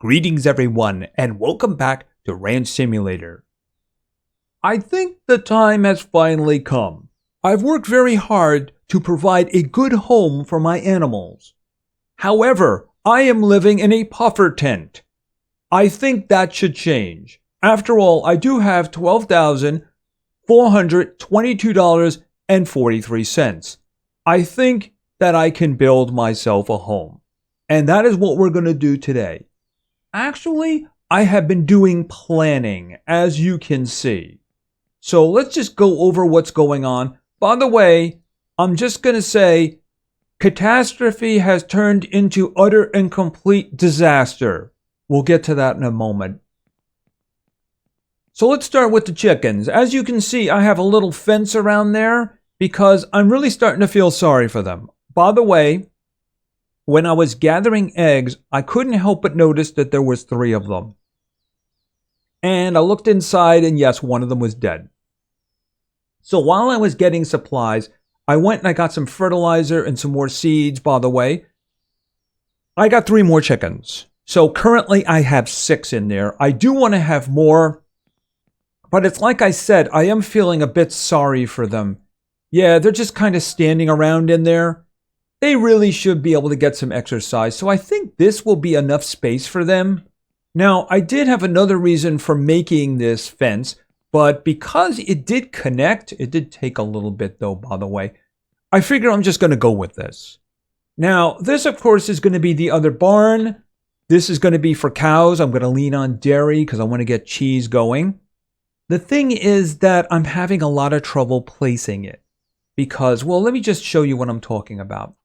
Greetings everyone, and welcome back to Ranch Simulator. I think the time has finally come. I've worked very hard to provide a good home for my animals. However, I am living in a puffer tent. I think that should change. After all, I do have $12,422.43. I think that I can build myself a home. And that is what we're going to do today. Actually, I have been doing planning, as you can see. So let's just go over what's going on. By the way, I'm just going to say, catastrophe has turned into utter and complete disaster. We'll get to that in a moment. So let's start with the chickens. As you can see, I have a little fence around there because I'm really starting to feel sorry for them. By the way, when I was gathering eggs, I couldn't help but notice that there was 3 of them. And I looked inside and yes, one of them was dead. So while I was getting supplies, I went and I got some fertilizer and some more seeds. By the way, I got 3 more chickens. So currently I have 6 in there. I do want to have more, but it's like I said, I am feeling a bit sorry for them. Yeah, they're just kind of standing around in there. They really should be able to get some exercise, so I think this will be enough space for them. Now, I did have another reason for making this fence, but because it did connect, it did take a little bit though, by the way, I figure I'm just going to go with this. Now, this of course is going to be the other barn. This is going to be for cows. I'm going to lean on dairy because I want to get cheese going. The thing is that I'm having a lot of trouble placing it because, well, let me just show you what I'm talking about.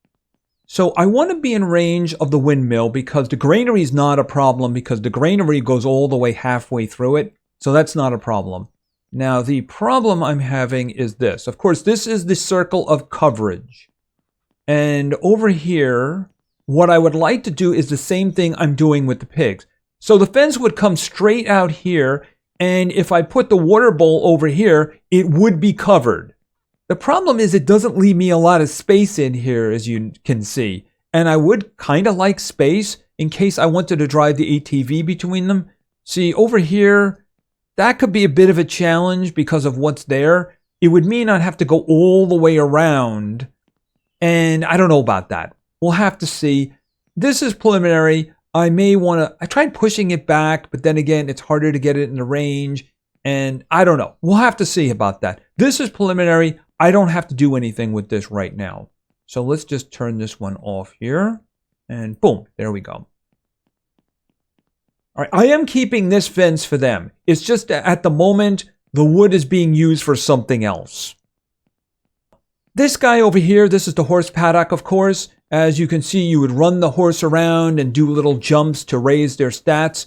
So I want to be in range of the windmill because the granary is not a problem because the granary goes all the way halfway through it. So that's not a problem. Now the problem I'm having is this. Of course, this is the circle of coverage. And over here, what I would like to do is the same thing I'm doing with the pigs. So the fence would come straight out here. And if I put the water bowl over here, it would be covered. The problem is it doesn't leave me a lot of space in here, as you can see. And I would kind of like space in case I wanted to drive the ATV between them. See, over here, that could be a bit of a challenge because of what's there. It would mean I'd have to go all the way around. And I don't know about that. We'll have to see. This is preliminary. I may want to... I tried pushing it back, but then again, it's harder to get it in the range. And I don't know. We'll have to see about that. This is preliminary. I don't have to do anything with this right now. So let's just turn this one off here. And boom, there we go. All right, I am keeping this fence for them. It's just that at the moment, the wood is being used for something else. This guy over here, this is the horse paddock, of course. As you can see, you would run the horse around and do little jumps to raise their stats.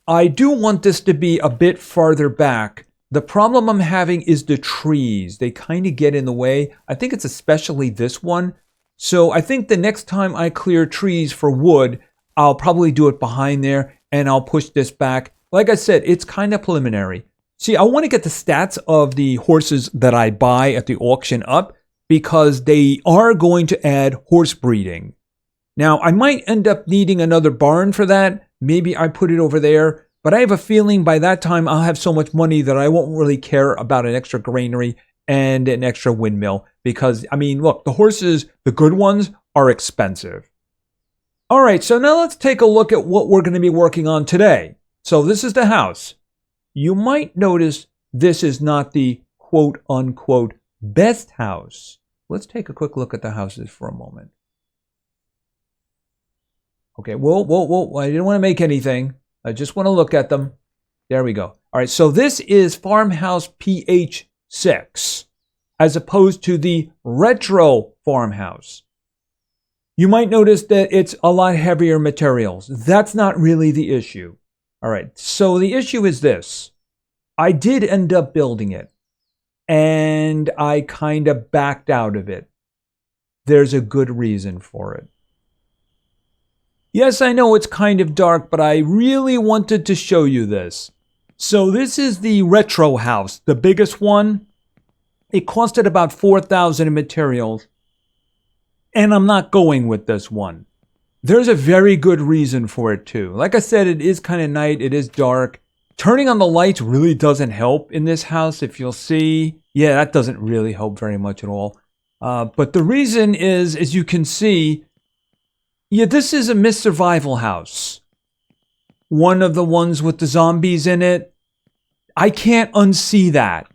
I do want this to be a bit farther back. The problem I'm having is the trees. They kind of get in the way. I think it's especially this one. So I think the next time I clear trees for wood, I'll probably do it behind there and I'll push this back. Like I said, it's kind of preliminary. See, I want to get the stats of the horses that I buy at the auction up because they are going to add horse breeding. Now, I might end up needing another barn for that. Maybe I put it over there. But I have a feeling by that time I'll have so much money that I won't really care about an extra granary and an extra windmill. Because, I mean, look, the horses, the good ones, are expensive. All right, so now let's take a look at what we're going to be working on today. So this is the house. You might notice this is not the quote-unquote best house. Let's take a quick look at the houses for a moment. Okay, whoa, I didn't want to make anything. I just want to look at them. There we go. All right, so this is Farmhouse PH6 as opposed to the retro farmhouse. You might notice that it's a lot heavier materials. That's not really the issue. All right, so the issue is this. I did end up building it, and I kind of backed out of it. There's a good reason for it. Yes, I know it's kind of dark, but I really wanted to show you this. So this is the retro house, the biggest one. It costed about $4,000 in materials. And I'm not going with this one. There's a very good reason for it too. Like I said, it is kind of night. It is dark. Turning on the lights really doesn't help in this house. If you'll see, yeah, that doesn't really help very much at all. But the reason is, as you can see, yeah, this is a Miss Survival house. One of the ones with the zombies in it. I can't unsee that.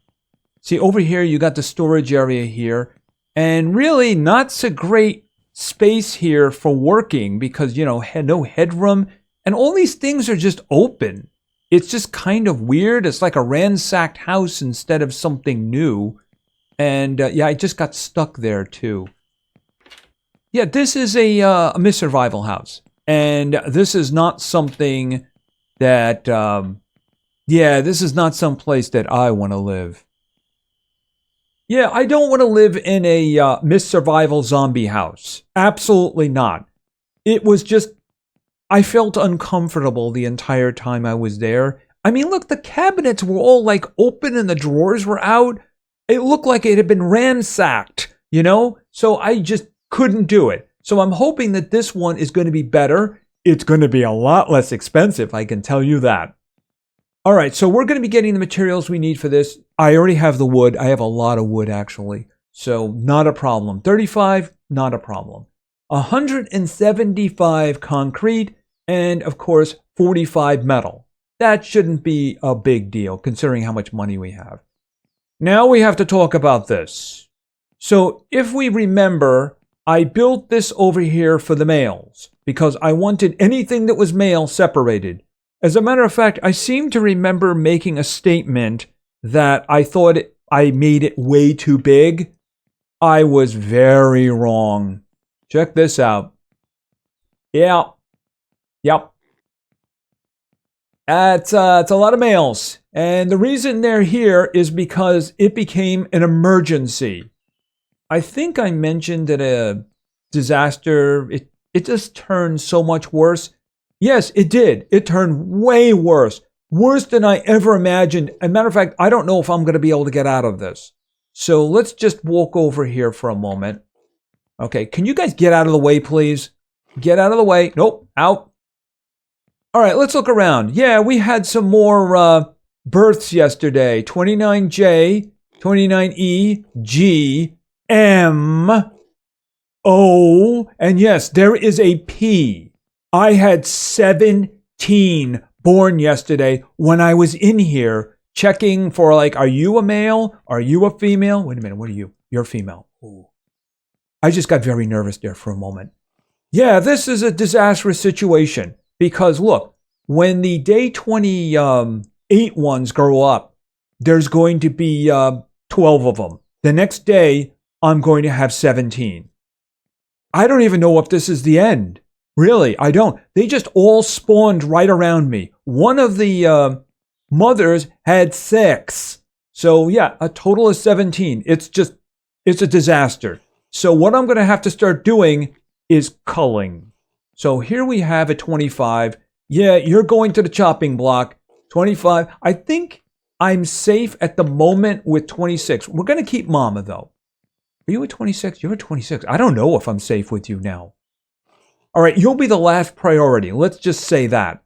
See, over here, you got the storage area here. And really not so great space here for working because, you know, no headroom. And all these things are just open. It's just kind of weird. It's like a ransacked house instead of something new. And yeah, I just got stuck there too. Yeah, this is a Miss Survival house. And this is not something that, yeah, this is not some place that I want to live. Yeah, I don't want to live in a Miss Survival zombie house. Absolutely not. It was just, I felt uncomfortable the entire time I was there. I mean, look, the cabinets were all like open and the drawers were out. It looked like it had been ransacked, you know? So I just couldn't do it. So I'm hoping that this one is going to be better. It's going to be a lot less expensive, I can tell you that. All right, so we're going to be getting the materials we need for this. I already have the wood. I have a lot of wood, actually. So not a problem. 35, not a problem. 175 concrete, and of course, 45 metal. That shouldn't be a big deal, considering how much money we have. Now we have to talk about this. So if we remember, I built this over here for the males, because I wanted anything that was male separated. As a matter of fact, I seem to remember making a statement that I thought I made it way too big. I was very wrong. Check this out. Yeah. Yep. It's a lot of males. And the reason they're here is because it became an emergency. I think I mentioned that a disaster, it just turned so much worse. Yes, it did. It turned way worse. Worse than I ever imagined. As a matter of fact, I don't know if I'm going to be able to get out of this. So let's just walk over here for a moment. Okay, can you guys get out of the way, please? Get out of the way. Nope, out. All right, let's look around. Yeah, we had some more births yesterday. 29J, 29E, G, M, O, and yes, there is a P. I had 17 born yesterday when I was in here checking for like, are you a male? Are you a female? Wait a minute, what are you? You're female. Ooh. I just got very nervous there for a moment. Yeah, this is a disastrous situation because look, when the day 28 ones grow up, there's going to be 12 of them. The next day, I'm going to have 17. I don't even know if this is the end. Really, I don't. They just all spawned right around me. One of the mothers had 6. So yeah, a total of 17. It's a disaster. So what I'm going to have to start doing is culling. So here we have a 25. Yeah, you're going to the chopping block. 25. I think I'm safe at the moment with 26. We're going to keep Mama though. Are you at 26? You're at 26. I don't know if I'm safe with you now. All right, you'll be the last priority. Let's just say that.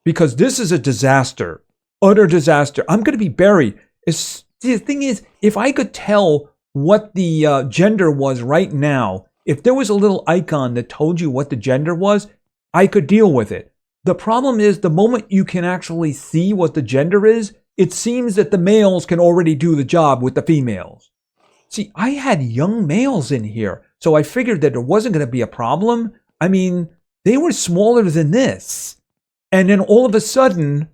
Because this is a disaster. Utter disaster. I'm going to be buried. The thing is, if I could tell what the gender was right now, if there was a little icon that told you what the gender was, I could deal with it. The problem is, the moment you can actually see what the gender is, it seems that the males can already do the job with the females. See, I had young males in here, so I figured that there wasn't going to be a problem. I mean, they were smaller than this. And then all of a sudden,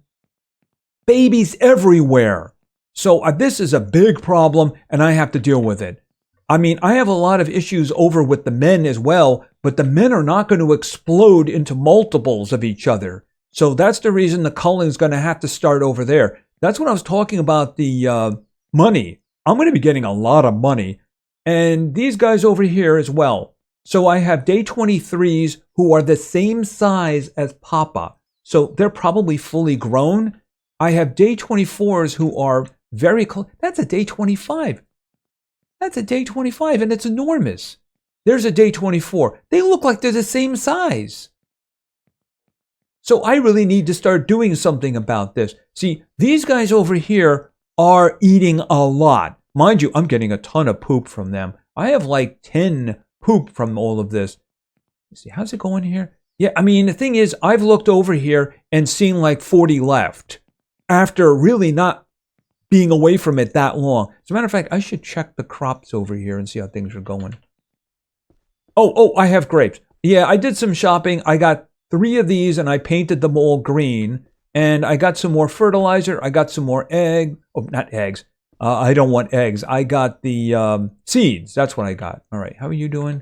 babies everywhere. So this is a big problem, and I have to deal with it. I mean, I have a lot of issues over with the men as well, but the men are not going to explode into multiples of each other. So that's the reason the culling is going to have to start over there. That's when I was talking about the money. I'm going to be getting a lot of money. And these guys over here as well. So I have day 23s who are the same size as Papa. So they're probably fully grown. I have day 24s who are very close. That's a day 25. That's a day 25 and it's enormous. There's a day 24. They look like they're the same size. So I really need to start doing something about this. See, these guys over here are eating a lot. Mind you, I'm getting a ton of poop from them. I have like 10 poop from all of this. Let's see, how's it going here? Yeah, I mean, the thing is, I've looked over here and seen like 40 left after really not being away from it that long. As a matter of fact, I should check the crops over here and see how things are going. Oh, I have grapes. Yeah, I did some shopping. I got 3 of these and I painted them all green. And I got some more fertilizer. I got some more not eggs. I don't want eggs. I got the seeds. That's what I got. All right, how are you doing?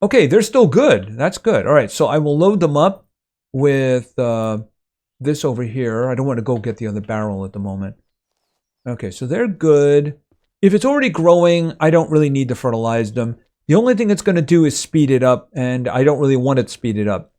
Okay, they're still good. That's good. All right, so I will load them up with this over here. I don't want to go get the other barrel at the moment. Okay, so they're good. If it's already growing, I don't really need to fertilize them. The only thing it's going to do is speed it up, and I don't really want it speeded up.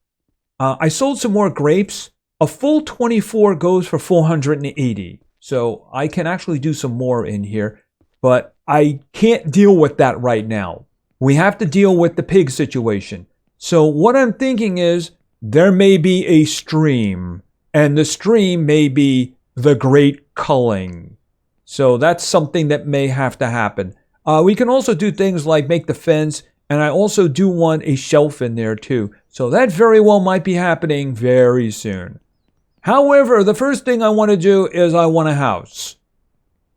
I sold some more grapes. A full 24 goes for 480. So I can actually do some more in here, but I can't deal with that right now. We have to deal with the pig situation. So what I'm thinking is there may be a stream, and the stream may be the Great Culling. So that's something that may have to happen. We can also do things like make the fence, and I also do want a shelf in there too. So that very well might be happening very soon. However, the first thing I want to do is I want a house.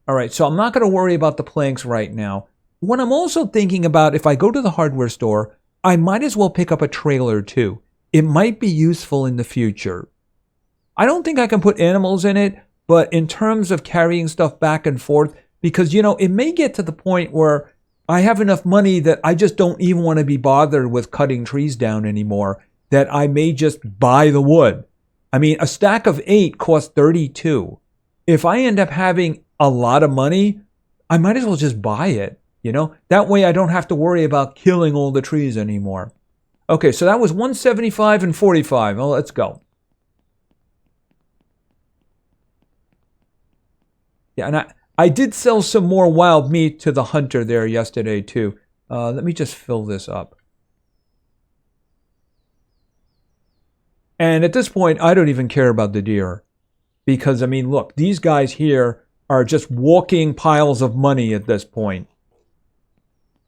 All right, so I'm not going to worry about the planks right now. What I'm also thinking about, if I go to the hardware store, I might as well pick up a trailer too. It might be useful in the future. I don't think I can put animals in it, but in terms of carrying stuff back and forth, because, you know, it may get to the point where I have enough money that I just don't even want to be bothered with cutting trees down anymore, that I may just buy the wood. I mean, a stack of 8 costs 32. If I end up having a lot of money, I might as well just buy it, you know? That way I don't have to worry about killing all the trees anymore. Okay, so that was 175 and 45. Well, let's go. Yeah, and I did sell some more wild meat to the hunter there yesterday too. Let me just fill this up. And at this point, I don't even care about the deer. Because, I mean, look, these guys here are just walking piles of money at this point.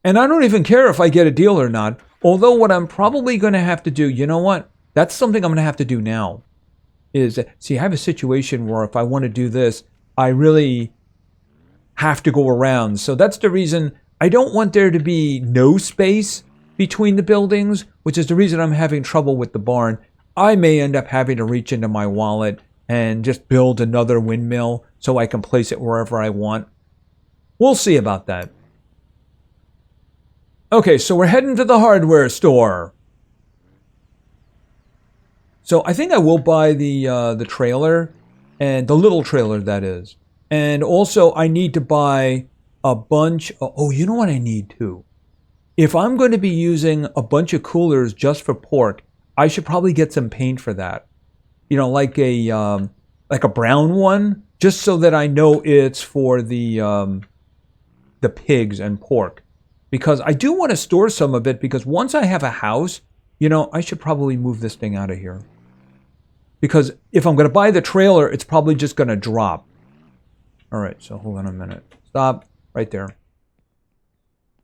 And I don't even care if I get a deal or not. Although what I'm probably going to have to do, you know what? That's something I'm going to have to do now. Is, see, I have a situation where if I want to do this, I really have to go around. So that's the reason I don't want there to be no space between the buildings, which is the reason I'm having trouble with the barn. I may end up having to reach into my wallet and just build another windmill so I can place it wherever I want. We'll see about that. Okay, so we're heading to the hardware store. So I think I will buy the trailer, and the little trailer, that is. And also I need to buy a bunch. Oh, you know what I need too? If I'm going to be using a bunch of coolers just for pork, I should probably get some paint for that. You know, like a brown one, just so that I know it's for the pigs and pork. Because I do want to store some of it, because once I have a house, you know, I should probably move this thing out of here. Because if I'm going to buy the trailer, it's probably just going to drop. All right, so hold on a minute. Stop right there.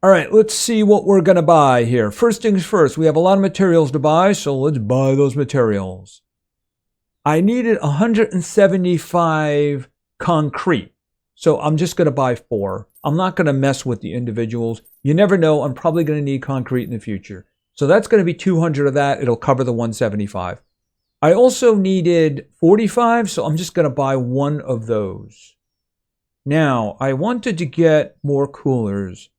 All right, let's see what we're going to buy here. First things first, we have a lot of materials to buy, so let's buy those materials. I needed 175 concrete, so I'm just going to buy 4. I'm not going to mess with the individuals. You never know, I'm probably going to need concrete in the future. So that's going to be 200 of that. It'll cover the 175. I also needed 45, so I'm just going to buy 1 of those. Now, I wanted to get more coolers.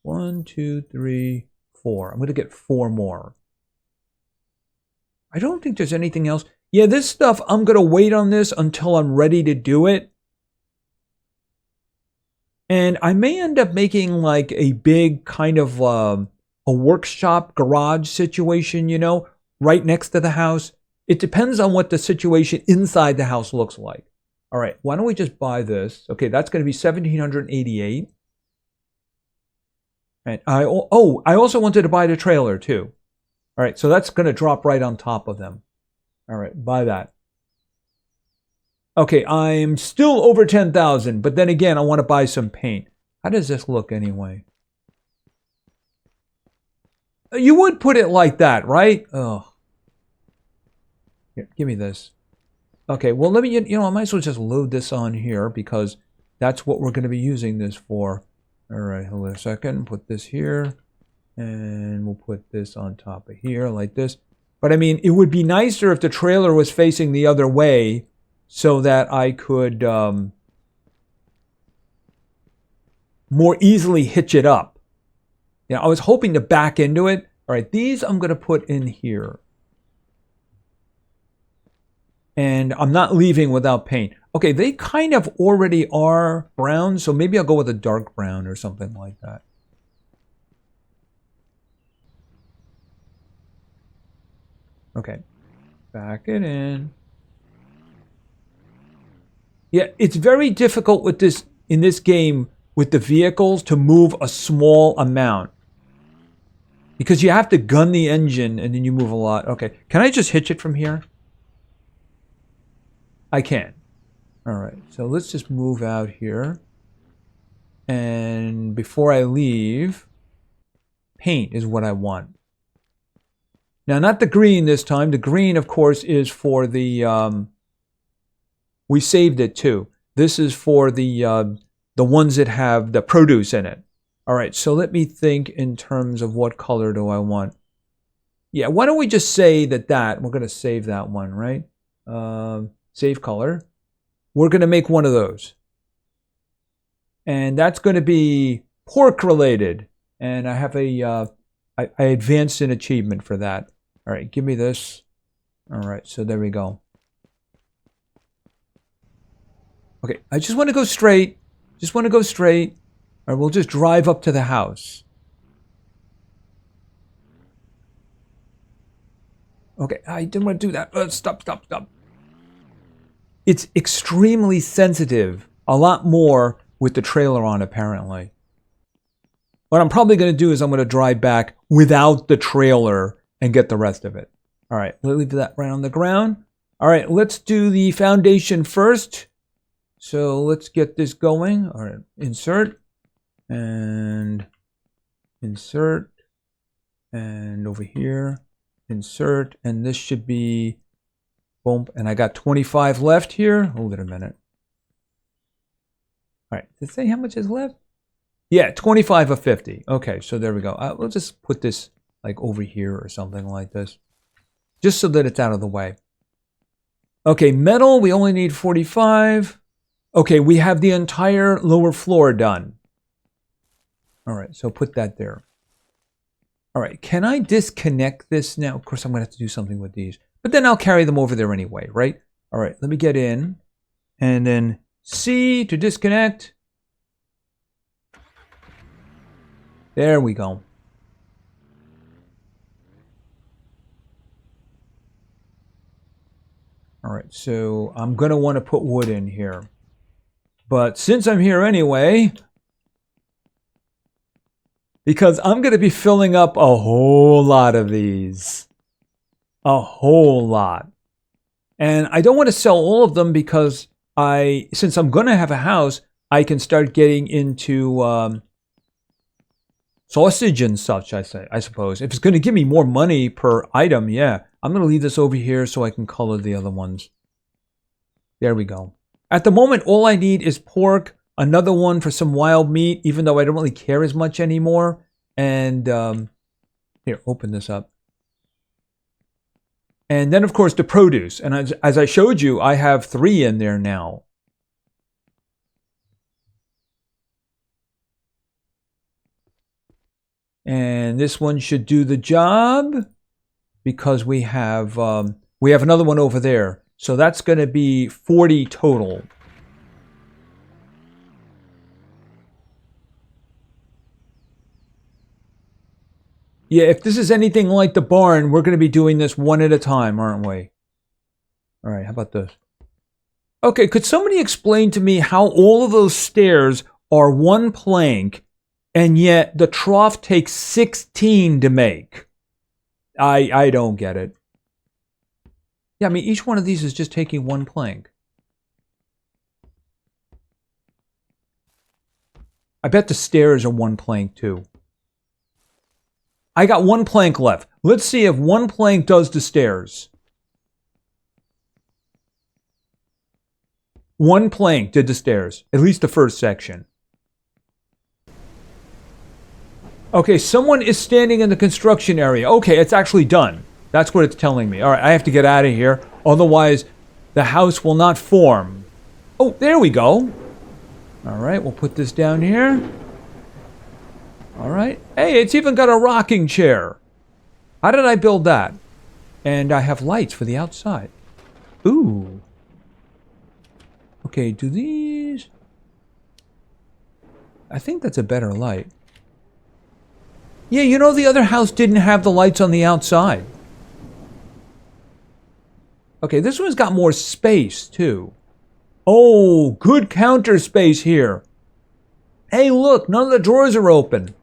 1, 2, 3, 4. I'm going to get 4 more. I don't think there's anything else. Yeah, this stuff, I'm going to wait on this until I'm ready to do it. And I may end up making like a big kind of a workshop garage situation, you know, right next to the house. It depends on what the situation inside the house looks like. All right, why don't we just buy this? Okay, that's going to be $1,788. And I also wanted to buy the trailer too. All right, so that's going to drop right on top of them. All right, buy that. Okay, I'm still over 10,000, but then again, I want to buy some paint. How does this look anyway? You would put it like that, right? Oh. Here, give me this. Okay, well, let me, I might as well just load this on here because that's what we're going to be using this for. All right, hold on a second. Put this here, and we'll put this on top of here like this. But I mean, it would be nicer if the trailer was facing the other way so that I could more easily hitch it up. I was hoping to back into it. All right, these I'm going to put in here. And I'm not leaving without paint. Okay, they kind of already are brown, so maybe I'll go with a dark brown or something like that. Okay, back it in. Yeah, it's very difficult with this in this game with the vehicles to move a small amount. Because you have to gun the engine and then you move a lot. Okay, can I just hitch it from here? I can. All right, so let's just move out here. And before I leave, paint is what I want. Now, not the green this time. The green, of course, is for the... we saved it, too. This is for the ones that have the produce in it. All right, so let me think in terms of what color do I want. Yeah, why don't we just say that we're going to save that one, right? Save color. We're going to make one of those. And that's going to be pork related. And I have I advanced an achievement for that. All right, give me this. All right, so there we go. Okay, I just want to go straight. Just want to go straight. Or we'll just drive up to the house. Okay, I didn't want to do that. Stop. It's extremely sensitive. A lot more with the trailer on, apparently. What I'm probably going to do is I'm going to drive back without the trailer and get the rest of it. All right, we'll leave that right on the ground. All right, let's do the foundation first. So let's get this going. All right, insert. And insert. And over here, insert. And this should be... boom. And I got 25 left here. Hold it a minute. All right, does it say how much is left? Yeah, 25 of 50. Okay, so there we go. We'll just put this like over here or something like this. Just so that it's out of the way. Okay, metal, we only need 45. Okay, we have the entire lower floor done. All right, so put that there. All right, can I disconnect this now? Of course, I'm going to have to do something with these. But then I'll carry them over there anyway, right? All right, let me get in. And then C to disconnect. There we go. All right, so I'm going to want to put wood in here. But since I'm here anyway, because I'm going to be filling up a whole lot of these. A whole lot. And I don't want to sell all of them because since I'm going to have a house, I can start getting into sausage and such, I suppose. If it's going to give me more money per item, yeah. I'm going to leave this over here so I can color the other ones. There we go. At the moment, all I need is pork, another one for some wild meat, even though I don't really care as much anymore. And here, open this up. And then, of course, the produce. And as I showed you, I have 3 in there now. And this one should do the job because we have another one over there. So that's going to be 40 total. Yeah, if this is anything like the barn, we're going to be doing this one at a time, aren't we? All right, how about this? Okay, could somebody explain to me how all of those stairs are one plank And yet the trough takes 16 to make. I don't get it. Yeah, I mean, each one of these is just taking one plank. I bet the stairs are one plank too. I got one plank left. Let's see if one plank does the stairs. One plank did the stairs, at least the first section. Okay, someone is standing in the construction area. Okay, it's actually done. That's what it's telling me. All right, I have to get out of here. Otherwise, the house will not form. Oh, there we go. All right, we'll put this down here. All right. Hey, it's even got a rocking chair. How did I build that? And I have lights for the outside. Ooh. Okay, do these... I think that's a better light. Yeah, you know the other house didn't have the lights on the outside. Okay, this one's got more space, too. Oh, good counter space here. Hey, look, none of the drawers are open.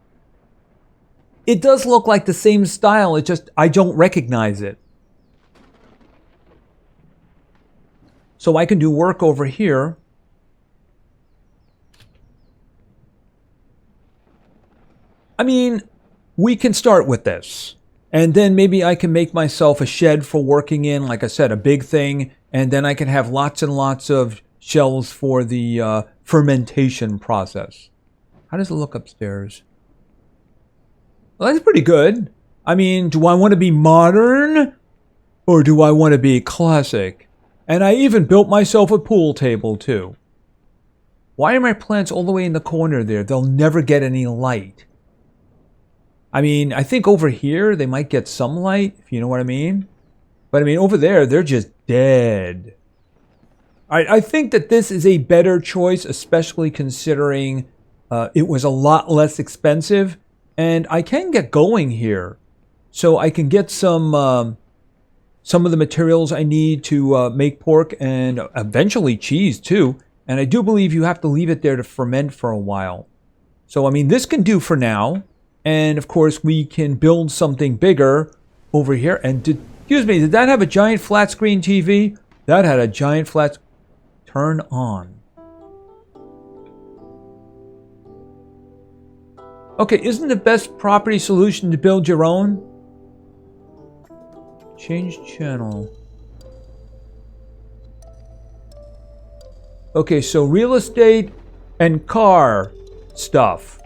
It does look like the same style, it just, I don't recognize it. So I can do work over here. I mean, we can start with this. And then maybe I can make myself a shed for working in, like I said, a big thing. And then I can have lots and lots of shelves for the fermentation process. How does it look upstairs? Well, that's pretty good. I mean, do I want to be modern? Or do I want to be classic? And I even built myself a pool table, too. Why are my plants all the way in the corner there? They'll never get any light. I mean, I think over here they might get some light, if you know what I mean. But I mean, over there, they're just dead. I think that this is a better choice, especially considering it was a lot less expensive. And I can get going here. So I can get some of the materials I need to make pork and eventually cheese too. And I do believe you have to leave it there to ferment for a while. So, I mean, this can do for now. And, of course, we can build something bigger over here. And, excuse me, did that have a giant flat screen TV? That had a giant flat... Turn on. Okay, isn't the best property solution to build your own? Change channel. Okay, so real estate and car stuff.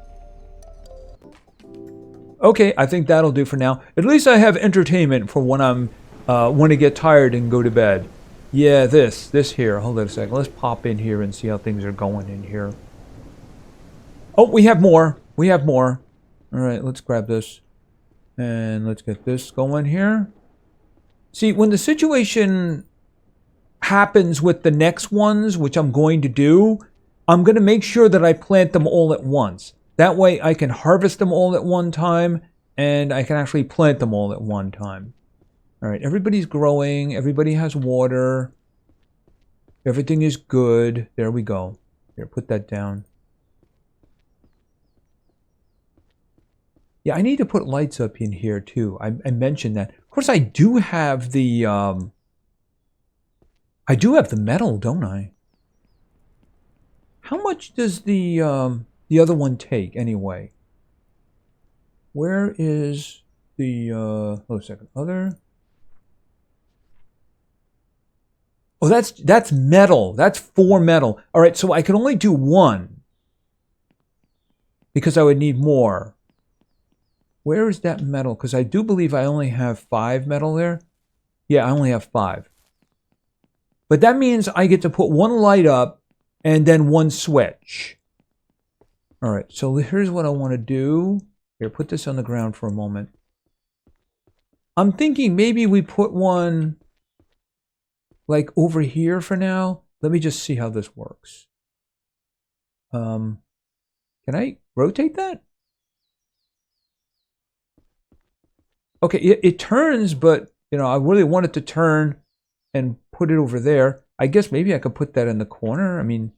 Okay, I think that'll do for now. At least I have entertainment for when I'm want to get tired and go to bed. Yeah, this here. Hold on a second. Let's pop in here and see how things are going in here. Oh, we have more. We have more. All right, let's grab this. And let's get this going here. See, when the situation happens with the next ones, which I'm going to do, I'm going to make sure that I plant them all at once. That way I can harvest them all at one time, and I can actually plant them all at one time. All right, everybody's growing. Everybody has water. Everything is good. There we go. Here, put that down. Yeah, I need to put lights up in here too. I mentioned that. Of course, I do have the metal, don't I? How much does the other one take anyway? Where is the oh, a second. Other. Oh, that's metal. That's 4 metal. All right, so I can only do 1 because I would need more. Where is that metal? Because I do believe I only have 5 metal there. Yeah, I only have 5. But that means I get to put 1 light up and then 1 switch. All right, so here's what I want to do. Here, put this on the ground for a moment. I'm thinking maybe we put one like over here for now. Let me just see how this works. Can I rotate that? Okay, it turns, but you know, I really want it to turn and put it over there. I guess maybe I could put that in the corner. I mean,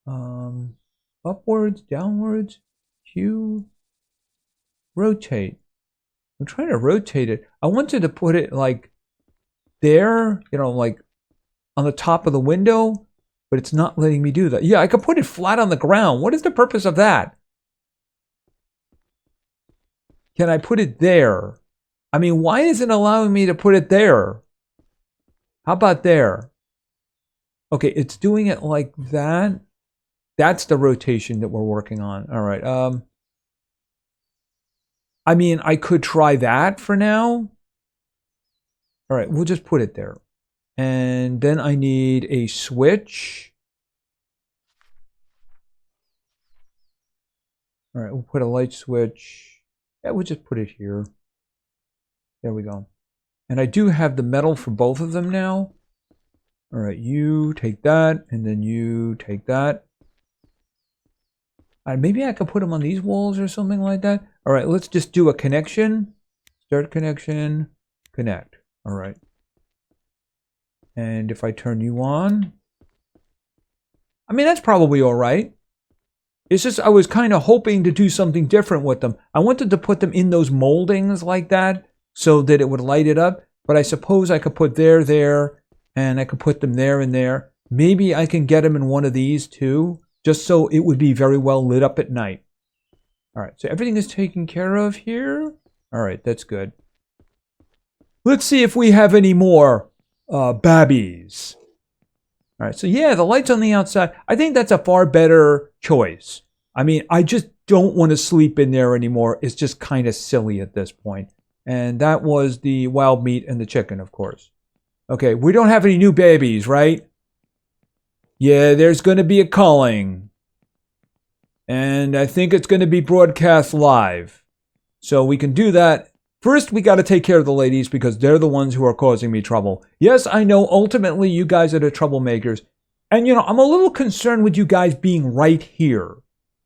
Upwards, downwards, Q, rotate. I'm trying to rotate it. I wanted to put it like there, you know, like on the top of the window, but it's not letting me do that. Yeah, I could put it flat on the ground. What is the purpose of that? Can I put it there? I mean, why isn't it allowing me to put it there? How about there? Okay, it's doing it like that. That's the rotation that we're working on. All right. I mean, I could try that for now. All right, we'll just put it there. And then I need a switch. All right, we'll put a light switch. Yeah, we'll just put it here. There we go. And I do have the metal for both of them now. All right, you take that, and then you take that. Maybe I could put them on these walls or something like that. All right, let's just do a connection. Start connection, connect. All right. And if I turn you on, I mean, that's probably all right. It's just I was kind of hoping to do something different with them. I wanted to put them in those moldings like that so that it would light it up. But I suppose I could put there, and I could put them there and there. Maybe I can get them in one of these too, just so it would be very well lit up at night. All right, so everything is taken care of here. All right, that's good. Let's see if we have any more babbies. All right, so yeah, the lights on the outside. I think that's a far better choice. I mean, I just don't want to sleep in there anymore. It's just kind of silly at this point. And that was the wild meat and the chicken, of course. Okay, we don't have any new babies, right? Yeah, there's going to be a culling. And I think it's going to be broadcast live. So we can do that. First, we got to take care of the ladies because they're the ones who are causing me trouble. Yes, I know ultimately you guys are the troublemakers. And, you know, I'm a little concerned with you guys being right here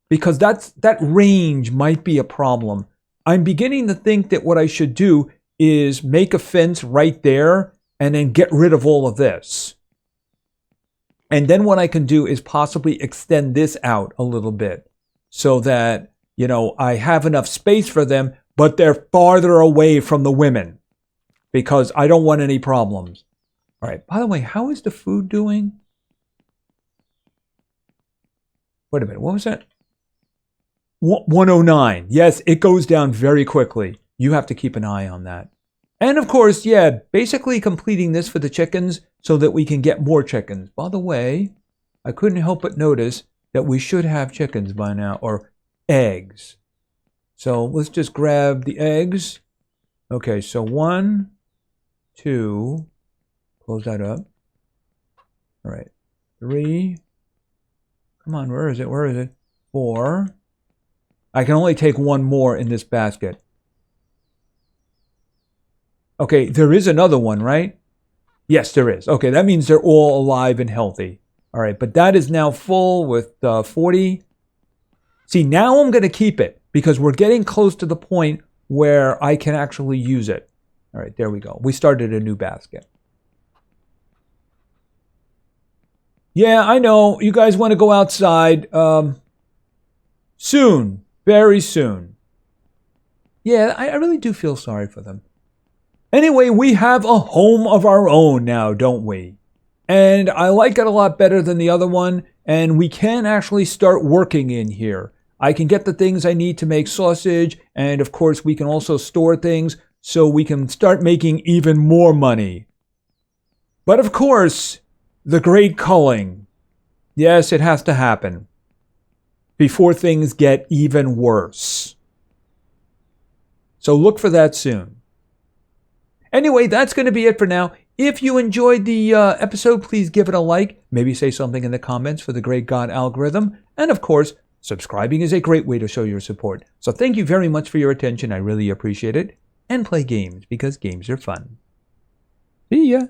because that range might be a problem. I'm beginning to think that what I should do is make a fence right there and then get rid of all of this. And then what I can do is possibly extend this out a little bit so that, you know, I have enough space for them, but they're farther away from the women because I don't want any problems. All right. By the way, how is the food doing? Wait a minute. What was that? 109. Yes, it goes down very quickly. You have to keep an eye on that. And of course, yeah, basically completing this for the chickens so that we can get more chickens. By the way, I couldn't help but notice that we should have chickens by now, or eggs. So let's just grab the eggs. Okay, so 1, 2, close that up. All right, 3. Come on, where is it? Where is it? 4. I can only take one more in this basket. Okay, there is another one, right? Yes, there is. Okay, that means they're all alive and healthy. All right, but that is now full with 40. See, now I'm going to keep it because we're getting close to the point where I can actually use it. All right, there we go. We started a new basket. Yeah, I know. You guys want to go outside. Soon. Very soon. Yeah, I really do feel sorry for them. Anyway, we have a home of our own now, don't we? And I like it a lot better than the other one. And we can actually start working in here. I can get the things I need to make sausage. And of course, we can also store things so we can start making even more money. But of course, the great culling. Yes, it has to happen before things get even worse. So look for that soon. Anyway, that's going to be it for now. If you enjoyed the episode, please give it a like. Maybe say something in the comments for the Great God algorithm. And of course, subscribing is a great way to show your support. So thank you very much for your attention. I really appreciate it. And play games because games are fun. See ya.